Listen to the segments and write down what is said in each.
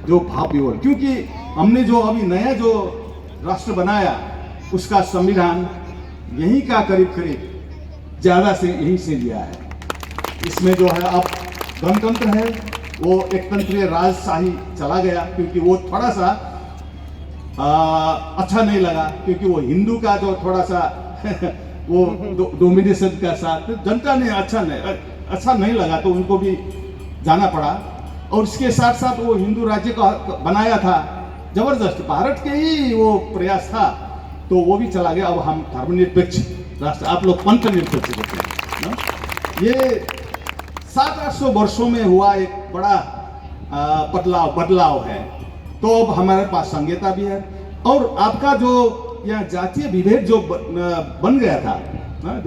जो भाव विवरण, क्योंकि हमने जो अभी नया जो राष्ट्र बनाया उसका संविधान यहीं का करीब करीब ज़्यादा से यहीं से लिया है। इसमें जो है अब गणतंत्र है, वो एक तंत्रीय राजशाही चला गया, क्योंकि वो थोड़ा सा अच्छा नहीं लगा, क्योंकि वो हिंदू का जो थोड़ा सा वो डोमिनेशन का साथ जनता ने अच्छा नहीं लगा, तो उनको भी जाना पड़ा। और इसके साथ साथ वो हिंदू राज्य का बनाया था जबरदस्त, भारत के ही वो प्रयास था, तो वो भी चला गया। अब हम धर्मनिरपेक्ष राष्ट्र, आप लोग पंथ निरपेक्ष कहते हैं ना? ये 700-800 वर्षों में हुआ एक बड़ा बदलाव है। तो अब हमारे पास संहिता भी है, और आपका जो यहाँ जातीय विभेद जो बन गया था ना,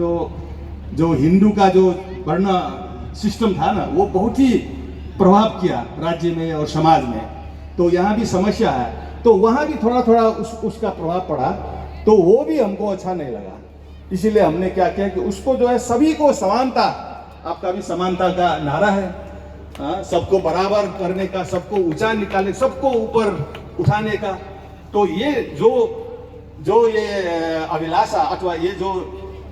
जो हिंदू का जो वर्ण सिस्टम था ना, वो बहुत ही प्रभाव किया राज्य में और समाज में। तो यहाँ भी समस्या है, तो वहाँ भी थोड़ा थोड़ा उसका प्रभाव पड़ा, तो वो भी हमको अच्छा नहीं लगा। इसीलिए हमने क्या किया कि उसको जो है सभी को समानता, आपका भी समानता का नारा है, सबको बराबर करने का, सबको ऊंचा निकालने, सबको ऊपर उठाने का। तो ये जो ये अभिलाषा अथवा ये जो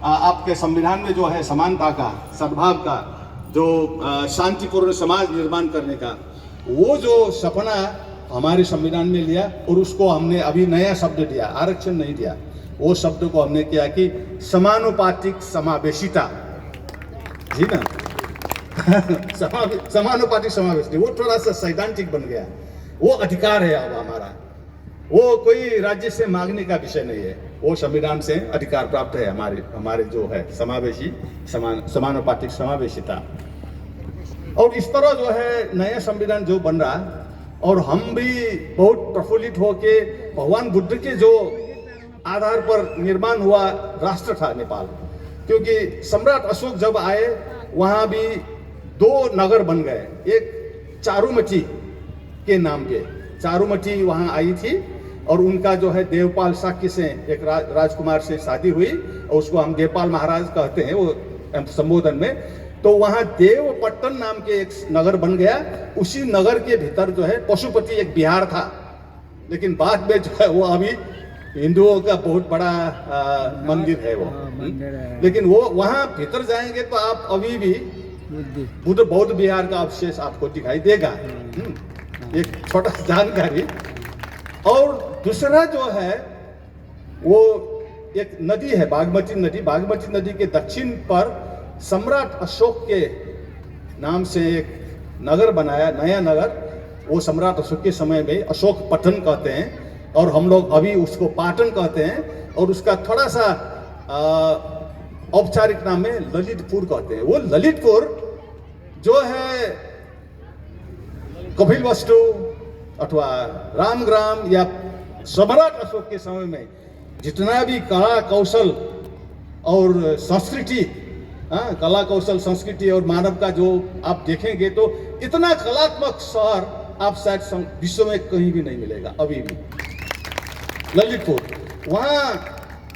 आपके संविधान में जो है समानता का, सद्भाव का, जो शांतिपूर्ण समाज निर्माण करने का, वो जो सपना हमारे संविधान में लिया, और उसको हमने अभी नया शब्द दिया, आरक्षण नहीं दिया, वो शब्द को हमने किया कि समानुपातिक समावेशिता, जी ना। समानुपातिक समावेशिता, वो थोड़ा सा सैद्धांतिक बन गया, वो अधिकार है अब हमारा, वो कोई राज्य से मांगने का विषय नहीं है, वो संविधान से अधिकार प्राप्त है हमारे जो है समावेशी समानुपातिक समावेशिता। और इस तरह जो है नया संविधान जो बन रहा, और हम भी बहुत प्रफुल्लित होके, भगवान बुद्ध के जो आधार पर निर्माण हुआ राष्ट्र था नेपाल, क्योंकि सम्राट अशोक जब आए वहाँ भी 2 नगर बन गए, एक चारुमती के नाम पे, चारुमती वहाँ आई थी, और उनका जो है देवपाल शाक्य से एक राजकुमार से शादी हुई, और उसको हम देवपाल महाराज कहते हैं वो संबोधन में। तो वहाँ देवपट्टन नाम के एक नगर बन गया, उसी नगर के भीतर जो है पशुपति एक विहार था, लेकिन बाद में जो है वो अभी हिंदुओं का बहुत बड़ा मंदिर है वो। लेकिन वो वहाँ भीतर जाएंगे तो आप अभी भी बौद्ध विहार का अवशेष आपको दिखाई देगा। एक छोटा जानकारी। और दूसरा जो है वो एक नदी है, बागमती नदी। बागमती नदी के दक्षिण पर सम्राट अशोक के नाम से एक नगर बनाया, नया नगर, वो सम्राट अशोक के समय में अशोक पट्टन कहते हैं, और हम लोग अभी उसको पाटन कहते हैं, और उसका थोड़ा सा औपचारिक नाम है ललितपुर कहते हैं। वो ललितपुर जो है कपिलवस्तु अथवा रामग्राम या सम्राट अशोक के समय में जितना भी कला कौशल और संस्कृति, कला कौशल संस्कृति और मानव का जो आप देखेंगे, तो इतना कलात्मक शहर आप शायद विश्व में कहीं भी नहीं मिलेगा अभी भी। ललितपुर, वहाँ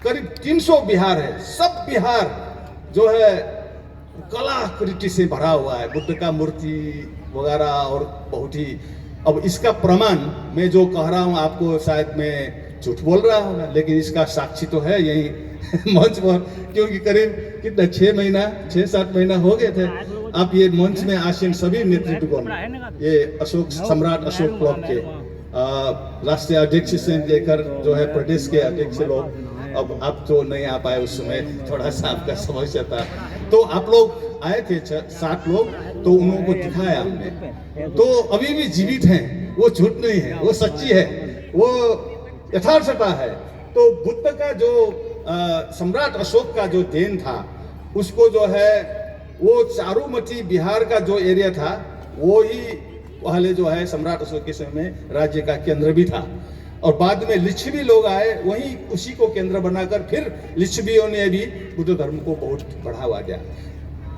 करीब 300 विहार है, सब विहार जो है कलाकृति से भरा हुआ है, बुद्ध का मूर्ति वगैरह, और बहुत ही। अब इसका प्रमाण मैं जो कह रहा हूँ आपको, शायद मैं झूठ बोल रहा हूँ, लेकिन इसका साक्षी तो है यही मंच पर, क्योंकि करीब कितना 6-7 महीना हो गए थे। आप ये मंच में आसीन सभी नेतृत्वगण, ये अशोक सम्राट अशोक क्लब के राष्ट्रीय अध्यक्ष से लेकर जो है प्रदेश के अध्यक्ष लोग, अब आप तो नहीं आ पाए, उस समय थोड़ा सा आपका समस्या था, तो आप लोग आए थे 7 लोग, तो उनको दिखाया हमने, तो अभी भी जीवित हैं, वो झूठ नहीं है, वो सच्ची है, वो यथार्थता है। तो बुद्ध का जो सम्राट अशोक का जो देन था, उसको जो है वो चारुमती बिहार का जो एरिया था, वो ही पहले जो है सम्राट अशोक के समय में राज्य का केंद्र भी था, और बाद में लिच्छवी लोग आए, वहीं उसी को केंद्र बनाकर फिर लिच्छवियों ने भी बुद्ध धर्म को बहुत बढ़ावा दिया।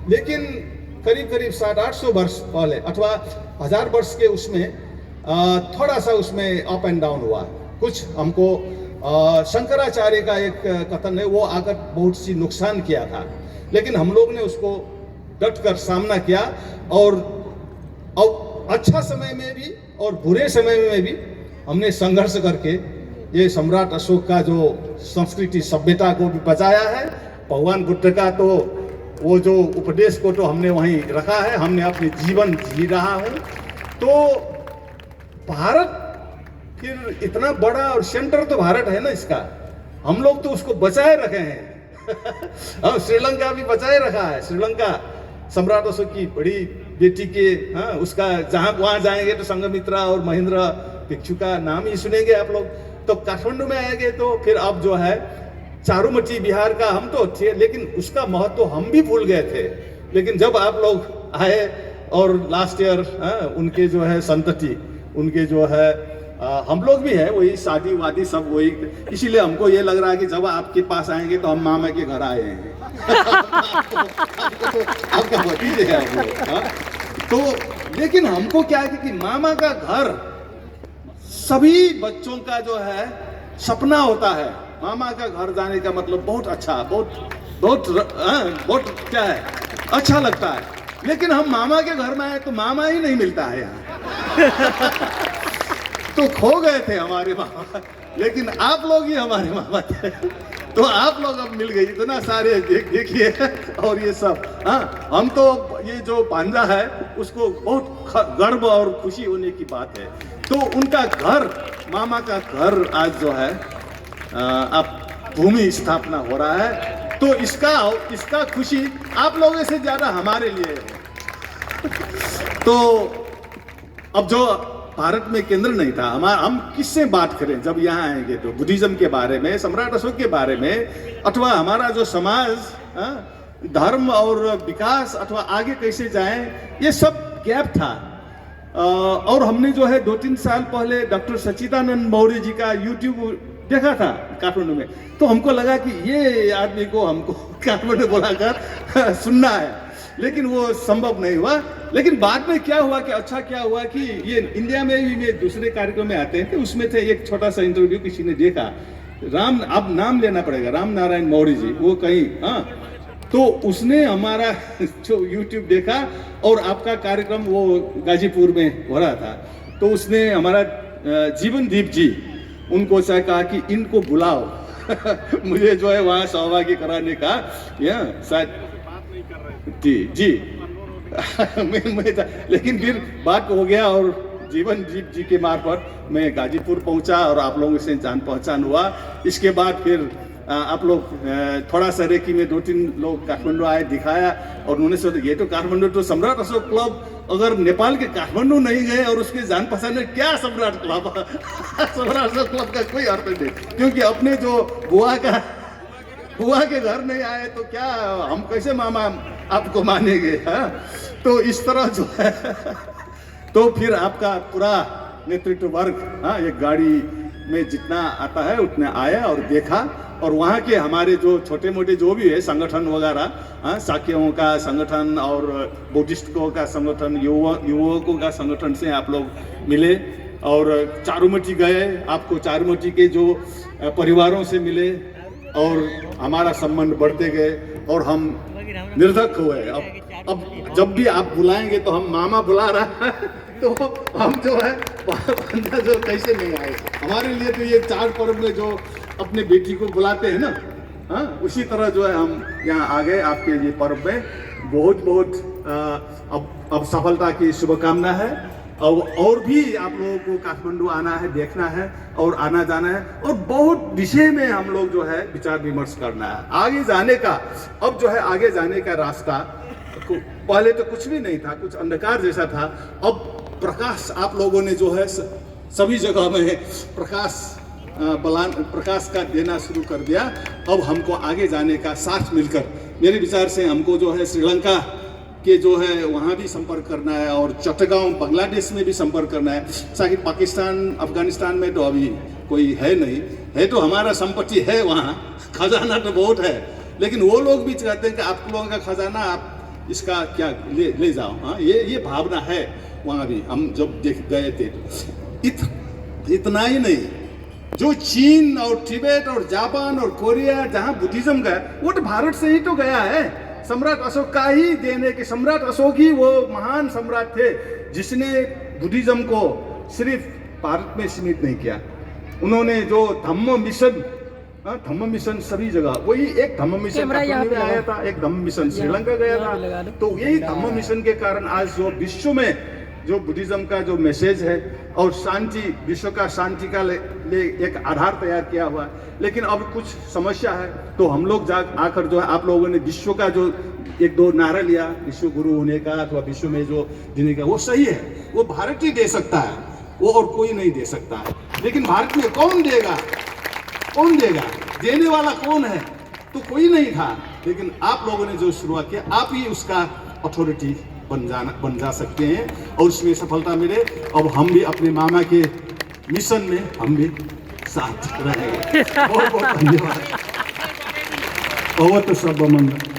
लेकिन करीब 700-800 वर्ष पहले अथवा 1000 वर्ष के उसमें थोड़ा सा उसमें अप एंड डाउन हुआ। कुछ हमको शंकराचार्य का एक कथन है, वो आकर बहुत सी नुकसान किया था, लेकिन हम लोग ने उसको डट कर सामना किया, और अच्छा समय में भी और बुरे समय में भी हमने संघर्ष करके ये सम्राट अशोक का जो संस्कृति सभ्यता को भी बचाया है। भगवान बुद्ध का तो वो जो उपदेश को तो हमने वहीं रखा है, हमने अपने जीवन जी रहा हूँ। तो भारत फिर इतना बड़ा और सेंटर तो भारत है ना इसका, हम लोग तो उसको बचाए रखे हैं। हम श्रीलंका भी बचाए रखा है। श्रीलंका सम्राट अशोक की बड़ी बेटी के उसका जहाँ वहाँ जाएंगे तो संघमित्रा और महेंद्र भिक्षु का नाम ही सुनेंगे आप लोग। तो काठमांडू में आएंगे तो फिर अब जो है चारुमती बिहार का हम तो थे, लेकिन उसका महत्व तो हम भी भूल गए थे। लेकिन जब आप लोग आए और लास्ट ईयर उनके जो है संतति, उनके जो है हम लोग भी है वही शादी वादी सब वही, इसीलिए हमको ये लग रहा है कि जब आपके पास आएंगे तो हम मामा के घर आए हैं। आपका भतीजे है वो। तो लेकिन हमको क्या है कि मामा का घर सभी बच्चों का जो है सपना होता है। मामा का घर जाने का मतलब बहुत अच्छा, बहुत क्या है, अच्छा लगता है। लेकिन हम मामा के घर में आए तो मामा ही नहीं मिलता है यहाँ। तो खो गए थे हमारे मामा, लेकिन आप लोग ही हमारे मामा थे। तो आप लोग अब मिल गए, इतना सारे देखिए और ये सब। हम तो ये जो भांजा है उसको बहुत गर्व और खुशी होने की बात है। तो उनका घर, मामा का घर आज जो है अब भूमि स्थापना हो रहा है। तो इसका खुशी आप लोगों से ज्यादा हमारे लिए है। तो अब जो भारत में केंद्र नहीं था, हम किससे बात करें जब यहाँ आएंगे तो बुद्धिज्म के बारे में, सम्राट अशोक के बारे में, अथवा हमारा जो समाज, धर्म और विकास अथवा आगे कैसे जाएं, ये सब गैप था। और हमने जो है 2-3 साल पहले डॉक्टर सच्चिदानंद मौर्य जी का यूट्यूब देखा था काठमांडू में। तो हमको लगा कि ये आदमी को हमको काठमांडू बुलाकर सुनना है, लेकिन वो संभव नहीं हुआ। लेकिन बाद में क्या हुआ कि अच्छा क्या हुआ कि ये इंडिया में भी ये दूसरे कार्यक्रम में आते हैं, तो उसमें थे एक छोटा सा इंटरव्यू, किसी ने देखा, अब नाम लेना पड़ेगा, राम नारायण मौर्य जी, वो कहीं तो उसने हमारा जो यूट्यूब देखा और आपका कार्यक्रम वो गाजीपुर में हो रहा था। तो उसने हमारा जीवनदीप जी, उनको चाहे कहा कि इनको बुलाओ। मुझे जो है वहाँ सहभागी कराने का, या शायद जी लेकिन फिर बात हो गया और जीवनदीप जी के मार्फत मैं गाजीपुर पहुंचा और आप लोगों से जान पहचान हुआ। इसके बाद फिर आप लोग थोड़ा सा रेकी में 2-3 लोग काठमांडू आए, दिखाया और उन्होंने सोचा ये तो काठमांडू तो सम्राट अशोक क्लब, अगर नेपाल के काठमांडू नहीं गए और उसके जान पहचान में क्या सम्राट क्लब सम्राट अशोक क्लब का कोई अर्थ नहीं, क्योंकि अपने जो बुआ के घर नहीं आए तो क्या हम कैसे मामा आपको मानेंगे। तो इस तरह जो है तो फिर आपका पूरा नेतृत्व वर्ग एक गाड़ी में जितना आता है उतने आया और देखा। और वहाँ के हमारे जो छोटे मोटे जो भी है संगठन वगैरह, साक्यों का संगठन और बुद्धिस्टों का संगठन, युवकों का संगठन से आप लोग मिले और चारुमती गए, आपको चारुमती के जो परिवारों से मिले और हमारा संबंध बढ़ते गए और हम निर्धक हुए। अब जब भी आप बुलाएंगे तो हम मामा बुला रहा है तो हम जो है जो कैसे नहीं आए। हमारे लिए तो ये 4 पर्व में जो अपने बेटी को बुलाते हैं ना, उसी तरह जो है हम यहाँ आ गए आपके ये पर्व में। बहुत बहुत अब सफलता की शुभकामना है। और भी आप लोगों को काठमांडू आना है, देखना है और आना जाना है और बहुत विषय में हम लोग जो है विचार विमर्श करना है आगे जाने का। अब जो है आगे जाने का रास्ता, पहले तो कुछ भी नहीं था, कुछ अंधकार जैसा था। अब प्रकाश आप लोगों ने जो है सभी जगह में प्रकाश का देना शुरू कर दिया। अब हमको आगे जाने का साथ मिलकर, मेरे विचार से हमको जो है श्रीलंका के जो है वहाँ भी संपर्क करना है और चट्टगांव बांग्लादेश में भी संपर्क करना है। साथ पाकिस्तान अफगानिस्तान में तो अभी कोई है नहीं, है तो हमारा संपत्ति है, वहाँ खजाना तो बहुत है, लेकिन वो लोग भी चाहते हैं कि आप लोगों का खजाना आप इसका क्या ले जाओ। ये भावना है वहाँ भी। हम जब देख गए थे तो इतना ही नहीं, जो चीन और तिब्बत और जापान और कोरिया जहाँ बुद्धिज्म गया वो तो भारत से ही तो गया है। सम्राट अशोक का ही देने के, सम्राट अशोक ही वो महान सम्राट थे जिसने बुद्धिज्म को सिर्फ भारत में सीमित नहीं किया। उन्होंने जो धम्म मिशन सभी जगह, वही एक धम्म मिशन में आया था, एक धम्म मिशन श्रीलंका गया था। तो यही धम्म मिशन के कारण आज जो विश्व में जो बुद्धिज्म का जो मैसेज है और शांति, विश्व का शांति का ले एक आधार तैयार किया हुआ है। लेकिन अब कुछ समस्या है, तो हम लोग आकर जो है आप लोगों ने विश्व का जो एक दो नारा लिया, विश्व गुरु होने का अथवा विश्व में जो देने का, वो सही है, वो भारत ही दे सकता है, वो और कोई नहीं दे सकता है। लेकिन भारत में कौन देगा, कौन देगा, देने वाला कौन है? तो कोई नहीं था। लेकिन आप लोगों ने जो शुरुआत किया, आप ही उसका अथॉरिटी बन जा सकते हैं और उसमें सफलता मिले। अब हम भी अपने मामा के मिशन में हम भी साथ रहेंगे। बहुत बहुत धन्यवाद। भवतु सर्वमंगलम्।